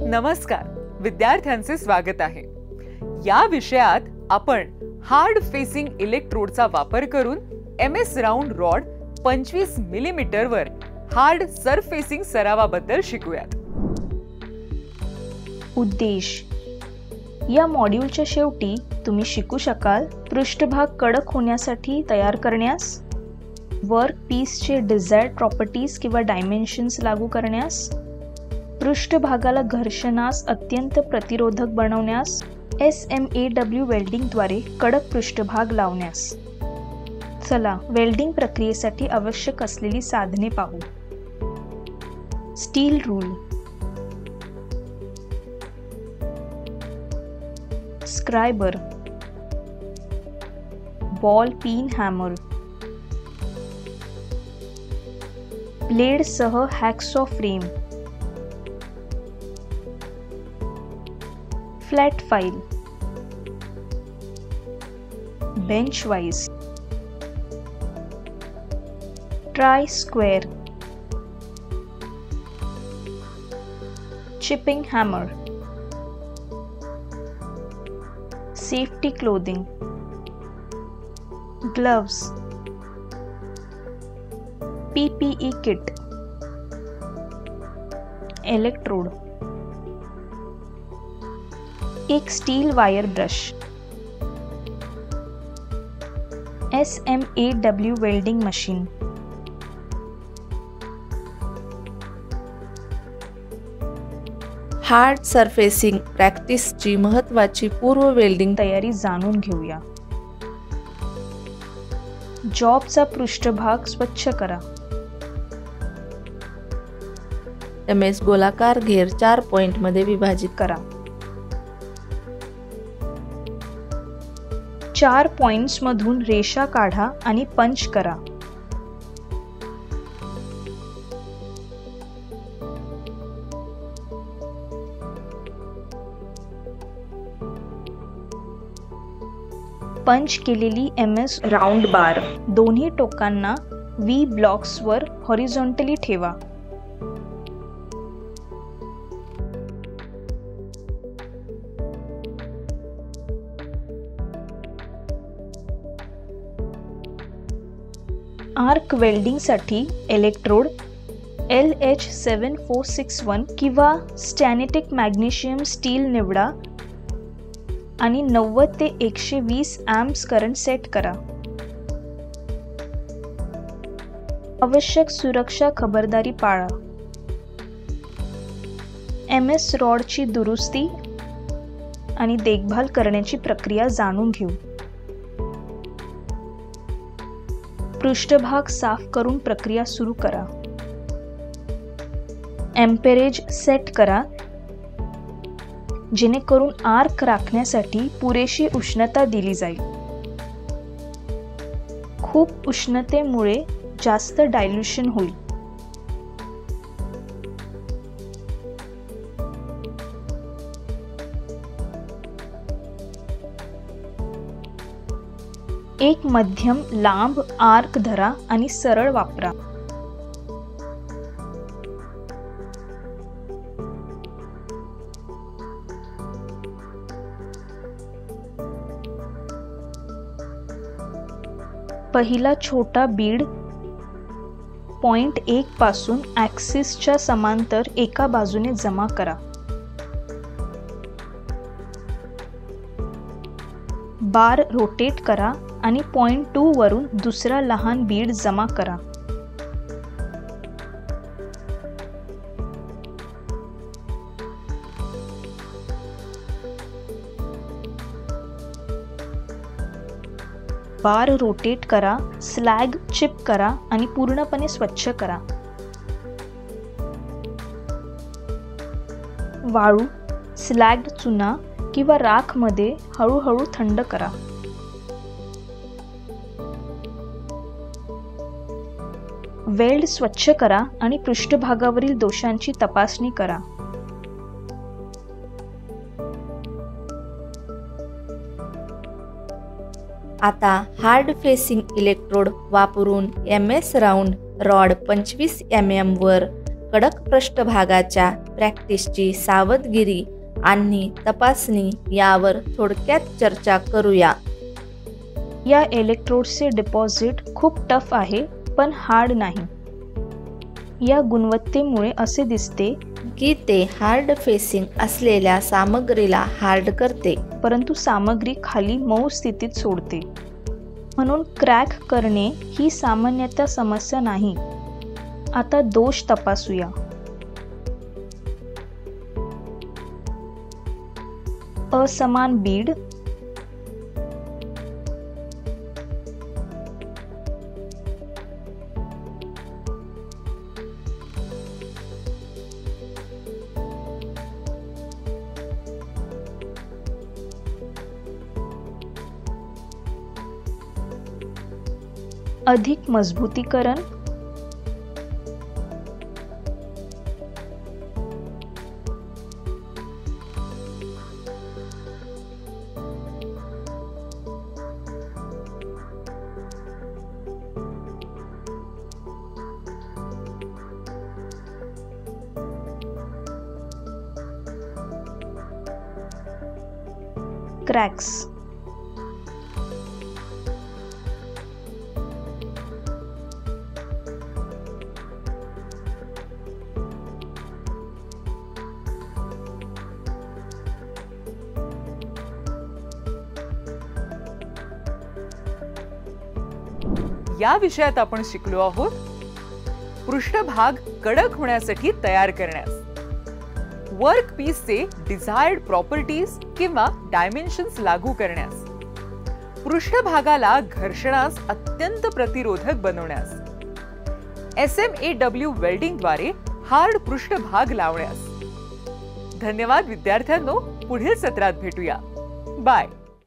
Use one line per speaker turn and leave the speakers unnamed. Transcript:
नमस्कार, विद्यार्थ्यांचे स्वागत आहे। या विषयात आपण हार्ड फेसिंग इलेक्ट्रोडचा वापर करून MS राउंड रॉड 25 मिलीमीटर वर हार्ड सरफेसिंग सरावाबद्दल शिकूयात।
उद्देश या मॉड्यूलच्या शेवटी तुम्ही शिकू शकाल पृष्ठभाग कडक होण्यासाठी तयार करण्यास, वर्क पीसचे डिझायर्ड प्रॉपर्टीज किंवा डायमेन्शन्स लागू करण्यास, पृष्ठभागाला घर्षणास अत्यंत प्रतिरोधक बनवण्यास, SMAW वेल्डिंगद्वारे कडक पृष्ठभाग लावण्यास। चला वेल्डिंग प्रक्रियेसाठी आवश्यक असलेली साधने पाहू। Steel rule, scriber, ball pin hammer, blade सह hacksaw frame, flat file, bench vice, try square, chipping hammer, safety clothing, gloves, PPE kit, electrode, एक steel wire brush, SMAW welding machine.
Hard surfacing प्रॅक्टिसची महत्त्वाची पूर्व welding
तयारी जाणून घेऊया। जॉबचा पृष्ठभाग स्वच्छ करा।
MS गोलाकार घेर 4 पॉइंटमध्ये विभाजित
करा। 4 पॉइंट्स मधून रेषा काढा आणि पंच करा। पंच केलेली MS राउंड बार दोन्ही टोकांना V ब्लॉक्सवर हॉरिझॉन्टली ठेवा। आर्क वेल्डिंगसाठी इलेक्ट्रोड LH7461 किंवा स्टॅनेटिक मॅग्नेशियम स्टील निवडा आणि 90 ते 120 एम्प्स करंट सेट करा। आवश्यक सुरक्षा खबरदारी पाळा। MS रॉडची दुरुस्ती आणि देखभाल करण्याची प्रक्रिया जाणून घेऊ। पृष्ठभाग साफ करून प्रक्रिया सुरू करा। एम्पेरेज सेट करा जेणेकरून आर्क राखण्यासाठी पुरेशी उष्णता दिली जाईल। खूप उष्णतेमुळे जास्त डायल्यूशन होईल। एक मध्यम लांब आर्क धरा आणि सरळ वापरा। पहिला छोटा बीड पॉइंट 1 पासून ॲक्सिसच्या समांतर एका बाजूने जमा करा। बार रोटेट करा आणि पॉइंट 2 वरून दुसरा लहान बीड जमा करा। बार रोटेट करा, स्लॅग चिप करा आणि पूर्णपणे स्वच्छ करा। वाळू, स्लॅग्ड चुना किंवा राख मध्ये हळूहळू थंड करा। वेल्ड स्वच्छ करा आणि पृष्ठभागावरील दोषांची तपासणी करा।
आता हार्ड फेसिंग इलेक्ट्रोड वापरून MS राउंड रॉड 25 mm वर कडक पृष्ठभागाच्या प्रॅक्टिसची सावधगिरी आणि तपासणी यावर थोडक्यात चर्चा करूया.
या इलेक्ट्रोड्सचे डिपॉझिट खूप टफ आहे पण हार्ड नाही. या गुणवत्तेमुळे असे दिसते
की ते हार्ड फेसिंग असलेल्या सामग्रीला हार्ड करते,
परंतु सामग्री खाली मऊ स्थितीत सोडते. म्हणून क्रॅक करणे ही सामान्यतः समस्या नाही. आता दोष तपासूया. असमान बीड, अधिक मजबूतीकरण, क्रॅक्स.
या विषयात आपण शिकलो आहोत पृष्ठभाग कडक होण्यासाठी तयार करण्यास, वर्क पीसचे डिझायर्ड प्रॉपर्टीज किंवा डायमेन्शन्स लागू करण्यास, पृष्ठभागाला घर्षणास अत्यंत प्रतिरोधक बनवण्यास, SMAW वेल्डिंगद्वारे हार्ड पृष्ठभाग लावण्यास. धन्यवाद विद्यार्थ्यांनो, पुढील सत्रात भेटूया. बाय.